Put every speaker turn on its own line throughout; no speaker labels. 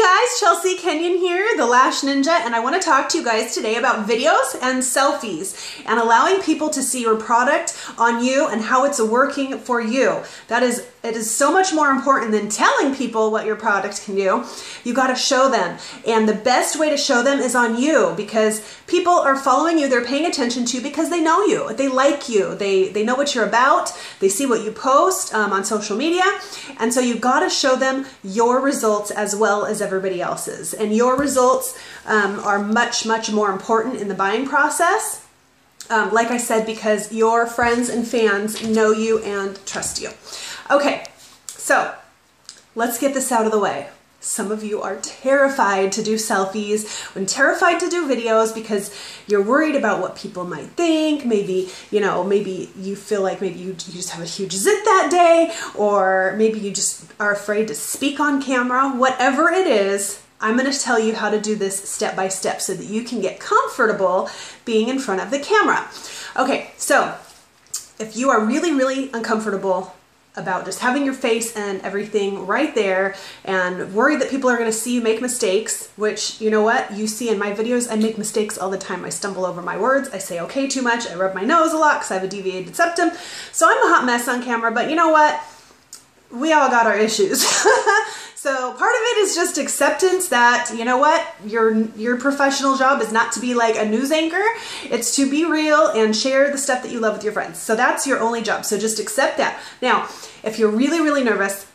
guys, Chelsea Kenyon here, the Lash Ninja, and I want to talk to you guys today about videos and selfies and allowing people to see your product on you and how it's working for you. It is so much more important than telling people what your product can do. You got to show them, and the best way to show them is on you, because people are following you, they're paying attention to you because they know you, they like you, they know what you're about, they see what you post on social media, and so you got to show them your results as well as everybody else's. And your results are much more important in the buying process. Like I said, because your friends and fans know you and trust you. Okay, so let's get this out of the way. Some of you are terrified to do selfies and terrified to do videos because you're worried about what people might think. Maybe, maybe you feel like maybe you just have a huge zit that day, or maybe you just are afraid to speak on camera. Whatever it is, I'm going to tell you how to do this step by step so that you can get comfortable being in front of the camera. Okay, so if you are really uncomfortable about just having your face and everything right there and worried that people are going to see you make mistakes, which, you know what, you see in my videos, I make mistakes all the time. I stumble over my words, I say okay too much, I rub my nose a lot because I have a deviated septum, so I'm a hot mess on camera. But you know what, we all got our issues. So part of it is just acceptance that, you know what, your professional job is not to be like a news anchor. It's to be real and share the stuff that you love with your friends. So that's your only job. So just accept that. Now, if you're really nervous,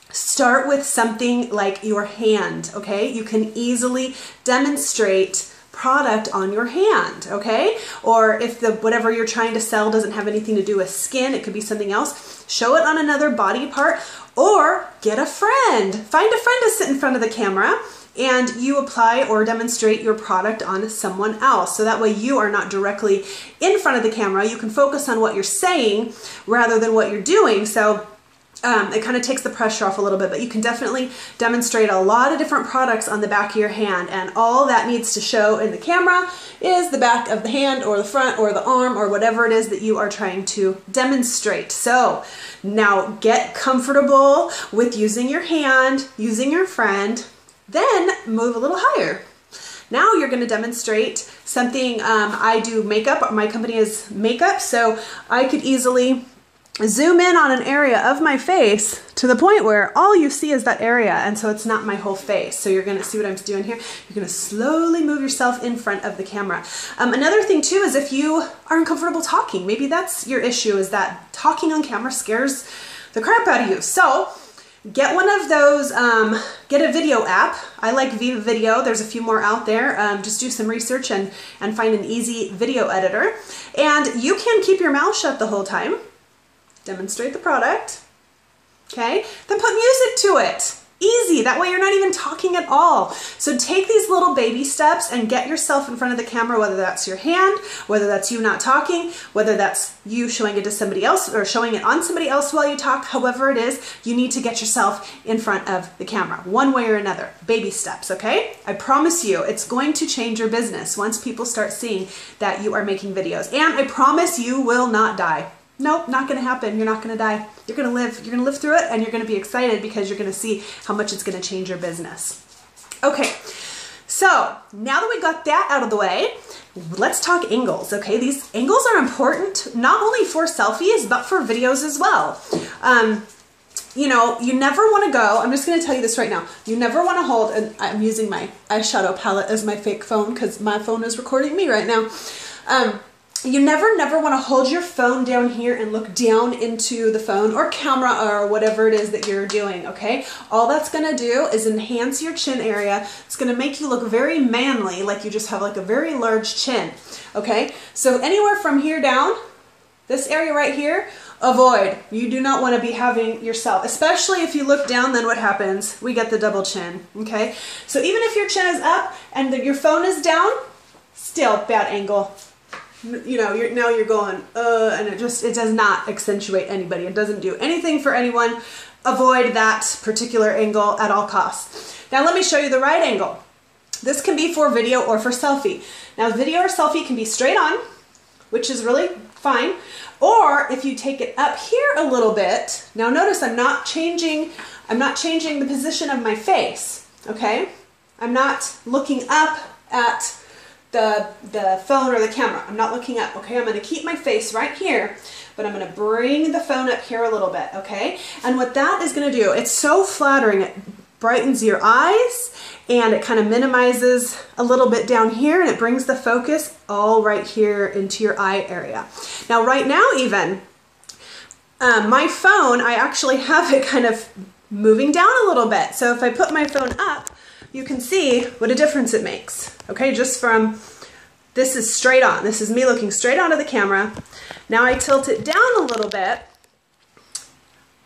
start with something like your hand, okay? You can easily demonstrate product on your hand, okay? Or if whatever you're trying to sell doesn't have anything to do with skin, it could be something else, show it on another body part, or get a friend. Find a friend to sit in front of the camera and you apply or demonstrate your product on someone else. So that way you are not directly in front of the camera. You can focus on what you're saying rather than what you're doing. So it kind of takes the pressure off a little bit, but you can definitely demonstrate a lot of different products on the back of your hand, and all that needs to show in the camera is the back of the hand or the front or the arm or whatever it is that you are trying to demonstrate. So now get comfortable with using your hand, using your friend, then move a little higher. Now you're going to demonstrate something. I do makeup. My company is makeup, so I could easily zoom in on an area of my face to the point where all you see is that area, and so it's not my whole face. So you're going to see what I'm doing here. You're going to slowly move yourself in front of the camera. Another thing too is if you are uncomfortable talking, maybe that's your issue, is that talking on camera scares the crap out of you. So get one of those, get a video app. I like Viva Video. There's a few more out there. Just do some research and find an easy video editor. And you can keep your mouth shut the whole time. Demonstrate the product, okay? Then put music to it. Easy, that way you're not even talking at all. So take these little baby steps and get yourself in front of the camera, whether that's your hand, whether that's you not talking, whether that's you showing it to somebody else or showing it on somebody else while you talk. However it is, you need to get yourself in front of the camera, one way or another. Baby steps, okay? I promise you, it's going to change your business once people start seeing that you are making videos. And I promise you will not die. Nope, not going to happen. You're not going to die. You're going to live. You're going to live through it, and you're going to be excited because you're going to see how much it's going to change your business. Okay, so now that we got that out of the way, let's talk angles, okay? These angles are important not only for selfies, but for videos as well. You know, you never want to go, I'm just going to tell you this right now, you never want to hold, and I'm using my eyeshadow palette as my fake phone because my phone is recording me right now. You never want to hold your phone down here and look down into the phone or camera or whatever it is that you're doing, okay? All that's going to do is enhance your chin area. It's going to make you look very manly, like you just have like a very large chin, okay? So anywhere from here down, this area right here, avoid. You do not want to be having yourself, especially if you look down, then what happens? We get the double chin, okay? So even if your chin is up and your phone is down, still bad angle. You know, now you're going, and it does not accentuate anybody. It doesn't do anything for anyone. Avoid that particular angle at all costs. Now let me show you the right angle. This can be for video or for selfie. Now video or selfie can be straight on, which is really fine. Or if you take it up here a little bit, now notice I'm not changing the position of my face. okay? I'm not looking up at the phone or the camera. I'm not looking up, okay? I'm gonna keep my face right here, but I'm gonna bring the phone up here a little bit, okay? And what that is gonna do, it's so flattering, it brightens your eyes, and it kind of minimizes a little bit down here, and it brings the focus all right here into your eye area. Now, right now even, my phone, I actually have it kind of moving down a little bit. So if I put my phone up, you can see what a difference it makes. Okay, just from, this is straight on. This is me looking straight onto the camera. Now I tilt it down a little bit.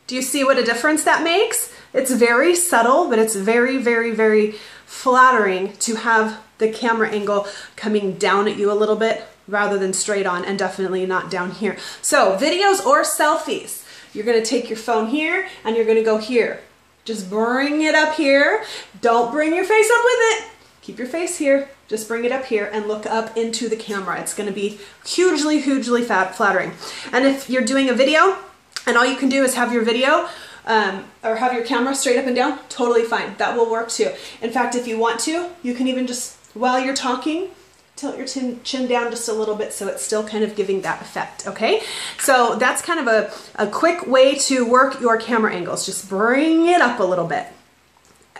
Do you see what a difference that makes? It's very subtle, but it's very, very, very flattering to have the camera angle coming down at you a little bit rather than straight on, and definitely not down here. So videos or selfies, you're gonna take your phone here and you're gonna go here. Just bring it up here. Don't bring your face up with it. Keep your face here. Just bring it up here and look up into the camera. It's gonna be hugely, hugely flattering. And if you're doing a video and all you can do is have your video or have your camera straight up and down, totally fine. That will work too. In fact, if you want to, you can even just, while you're talking, tilt your chin down just a little bit so it's still kind of giving that effect, okay? So that's kind of a quick way to work your camera angles. Just bring it up a little bit,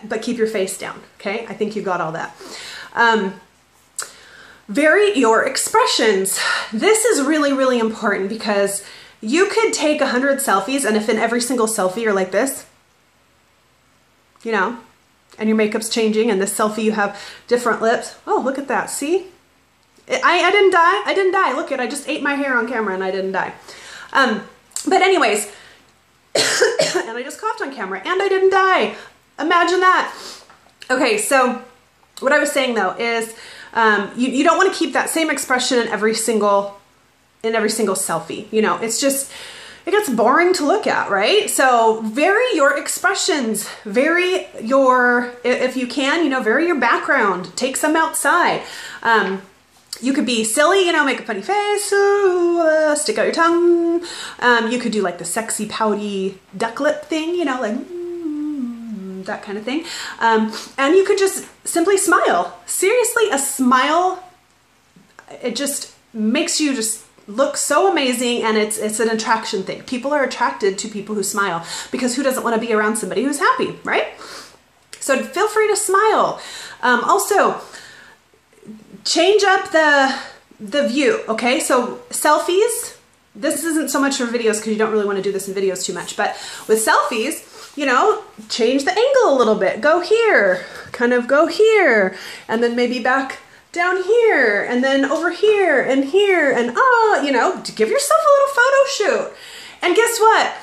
but keep your face down, okay? I think you got all that. Vary your expressions. This is really, really important because you could take 100 selfies, and if in every single selfie you're like this, you know, and your makeup's changing, and this selfie you have different lips. Oh, look at that, see? I didn't die. I didn't die. Look at, I just ate my hair on camera and I didn't die. But anyways, and I just coughed on camera and I didn't die. Imagine that. Okay, so what I was saying though is you don't want to keep that same expression in every single selfie. You know, it's just, it gets boring to look at, right? So vary your expressions, vary your, if you can, you know, vary your background, take some outside. You could be silly, you know, make a funny face, ooh, stick out your tongue. You could do like the sexy pouty duck lip thing, you know, like that kind of thing. And you could just simply smile. Seriously, a smile, it just makes you just look so amazing, and it's an attraction thing. People are attracted to people who smile because who doesn't want to be around somebody who's happy, right? So feel free to smile. Also, change up the view, okay? So selfies, this isn't so much for videos because you don't really want to do this in videos too much, but with selfies, you know, change the angle a little bit. Go here, kind of go here, and then maybe back down here, and then over here, and you know, to give yourself a little photo shoot. And guess what?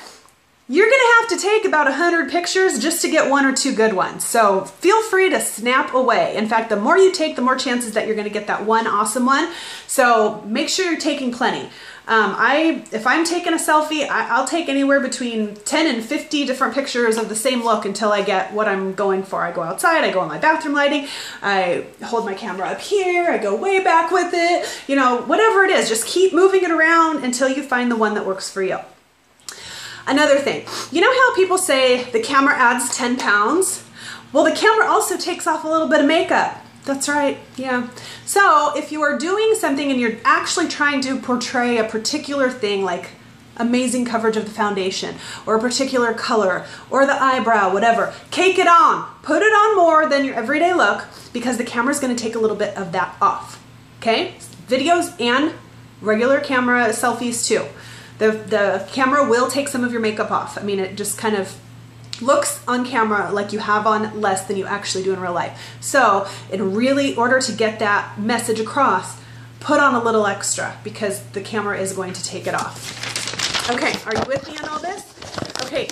You're gonna have to take about 100 pictures just to get 1 or 2 good ones. So feel free to snap away. In fact, the more you take, the more chances that you're gonna get that one awesome one. So make sure you're taking plenty. If I'm taking a selfie, I'll take anywhere between 10 and 50 different pictures of the same look until I get what I'm going for. I go outside, I go on my bathroom lighting, I hold my camera up here, I go way back with it, you know, whatever it is, just keep moving it around until you find the one that works for you. Another thing, you know how people say the camera adds 10 pounds? Well, the camera also takes off a little bit of makeup. That's right, yeah. So if you are doing something and you're actually trying to portray a particular thing, like amazing coverage of the foundation or a particular color or the eyebrow, whatever, cake it on. Put it on more than your everyday look because the camera is going to take a little bit of that off, okay? Videos and regular camera selfies too. The camera will take some of your makeup off. I mean, it just kind of looks on camera like you have on less than you actually do in real life. So in order to get that message across, put on a little extra because the camera is going to take it off. Okay, are you with me on all this? Okay,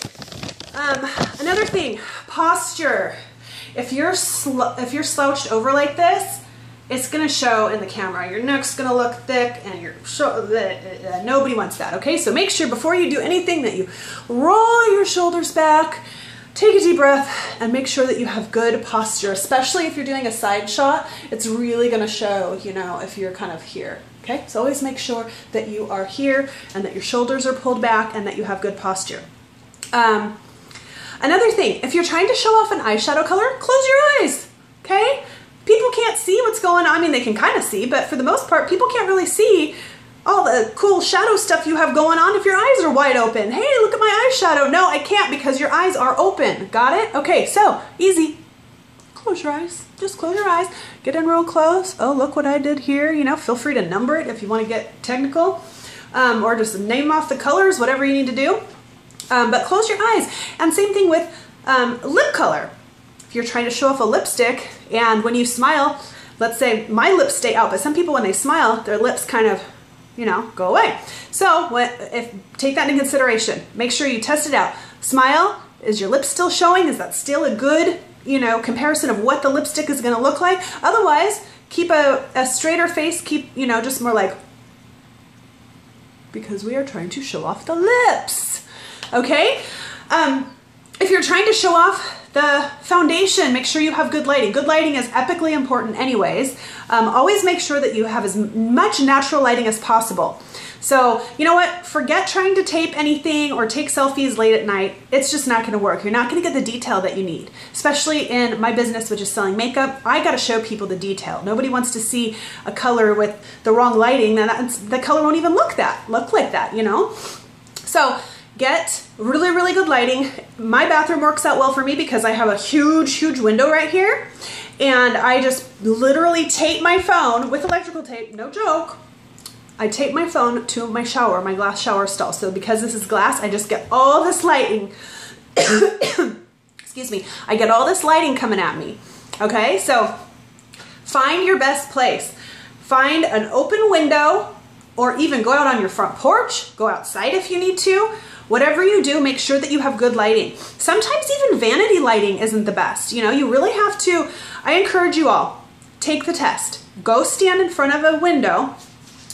another thing, posture. If you're slouched over like this, it's gonna show in the camera. Your neck's gonna look thick and nobody wants that, okay? So make sure before you do anything that you roll your shoulders back, take a deep breath, and make sure that you have good posture, especially if you're doing a side shot. It's really gonna show, you know, if you're kind of here, okay? So always make sure that you are here and that your shoulders are pulled back and that you have good posture. Another thing, if you're trying to show off an eyeshadow color, close your what's going on. I mean, they can kind of see, but for the most part, people can't really see all the cool shadow stuff you have going on if your eyes are wide open. Hey, look at my eyeshadow. No, I can't because your eyes are open. Got it? Okay, so easy. Close your eyes. Just close your eyes. Get in real close. Oh, look what I did here. You know, feel free to number it if you want to get technical, or just name off the colors, whatever you need to do. But close your eyes. And same thing with lip color. If you're trying to show off a lipstick and when you smile, let's say my lips stay out, but some people when they smile, their lips kind of, you know, go away. So take that into consideration. Make sure you test it out. Smile, is your lips still showing? Is that still a good, you know, comparison of what the lipstick is gonna look like? Otherwise, keep a straighter face, keep, you know, just more like, because we are trying to show off the lips, okay? If you're trying to show off the foundation, make sure you have good lighting. Good lighting is epically important anyways. Always make sure that you have as much natural lighting as possible. So, you know what? Forget trying to tape anything or take selfies late at night. It's just not gonna work. You're not gonna get the detail that you need. Especially in my business, which is selling makeup, I gotta show people the detail. Nobody wants to see a color with the wrong lighting, then the color won't even look like that, you know? So, get really, really good lighting. My bathroom works out well for me because I have a huge, huge window right here. And I just literally tape my phone with electrical tape, no joke. I tape my phone to my shower, my glass shower stall. So because this is glass, I just get all this lighting. Excuse me. I get all this lighting coming at me. Okay, so find your best place. Find an open window or even go out on your front porch. Go outside if you need to. Whatever you do, make sure that you have good lighting. Sometimes even vanity lighting isn't the best. You know, you really have to, I encourage you all, take the test. Go stand in front of a window,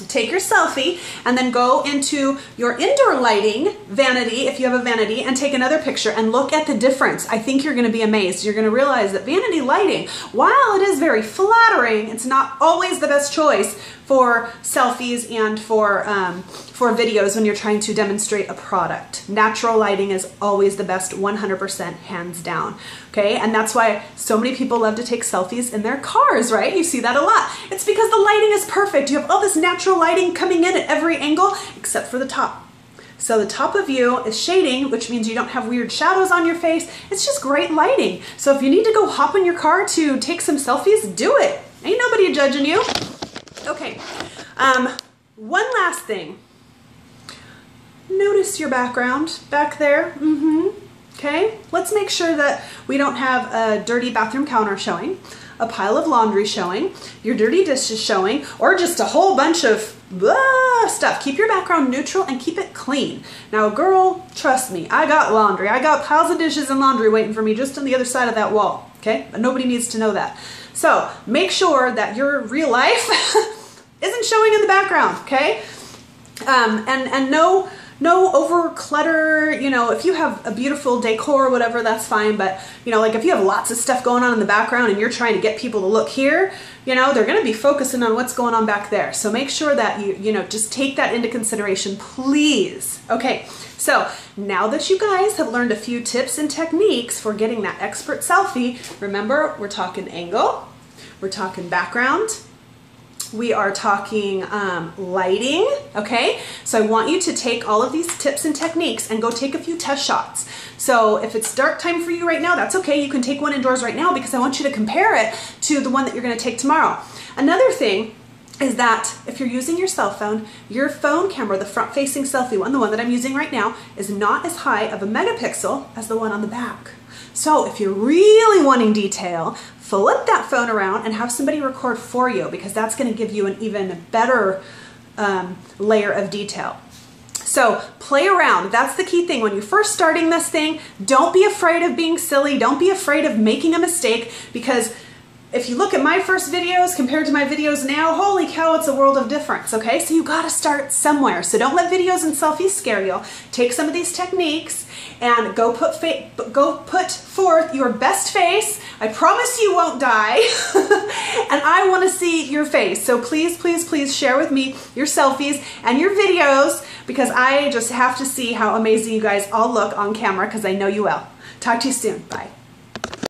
take your selfie, and then go into your indoor lighting vanity, if you have a vanity, and take another picture and look at the difference. I think you're gonna be amazed. You're gonna realize that vanity lighting, while it is very flattering, it's not always the best choice for selfies and for videos when you're trying to demonstrate a product. Natural lighting is always the best, 100% hands down, okay? And that's why so many people love to take selfies in their cars, right? You see that a lot. It's because the lighting is perfect. You have all this natural lighting coming in at every angle except for the top. So the top of you is shading, which means you don't have weird shadows on your face. It's just great lighting. So if you need to go hop in your car to take some selfies, do it. Ain't nobody judging you. Okay, one last thing. Notice your background back there. Okay, let's make sure that we don't have a dirty bathroom counter showing, a pile of laundry showing, your dirty dishes showing, or just a whole bunch of stuff. Keep your background neutral and keep it clean. Now, girl, trust me, I got laundry. I got piles of dishes and laundry waiting for me just on the other side of that wall, okay? But nobody needs to know that. So make sure that your real life isn't showing in the background, okay? And no over clutter. You know, if you have a beautiful decor or whatever, that's fine. But, you know, like if you have lots of stuff going on in the background and you're trying to get people to look here, you know, they're going to be focusing on what's going on back there. So make sure that you know, just take that into consideration, please. Okay, so now that you guys have learned a few tips and techniques for getting that expert selfie, remember, we're talking angle, we're talking background, we are talking lighting, okay? So I want you to take all of these tips and techniques and go take a few test shots. So if it's dark time for you right now, that's okay. You can take one indoors right now because I want you to compare it to the one that you're gonna take tomorrow. Another thing is that if you're using your cell phone, your phone camera, the front-facing selfie one, the one that I'm using right now, is not as high of a megapixel as the one on the back. So if you're really wanting detail, flip that phone around and have somebody record for you, because that's going to give you an even better layer of detail. So play around. That's the key thing. When you're first starting this thing, don't be afraid of being silly. Don't be afraid of making a mistake, because if you look at my first videos compared to my videos now, holy cow, it's a world of difference, okay? So you gotta start somewhere. So don't let videos and selfies scare you. Take some of these techniques and go put forth your best face. I promise you won't die. And I wanna see your face. So please, please, please share with me your selfies and your videos, because I just have to see how amazing you guys all look on camera, because I know you will. Talk to you soon. Bye.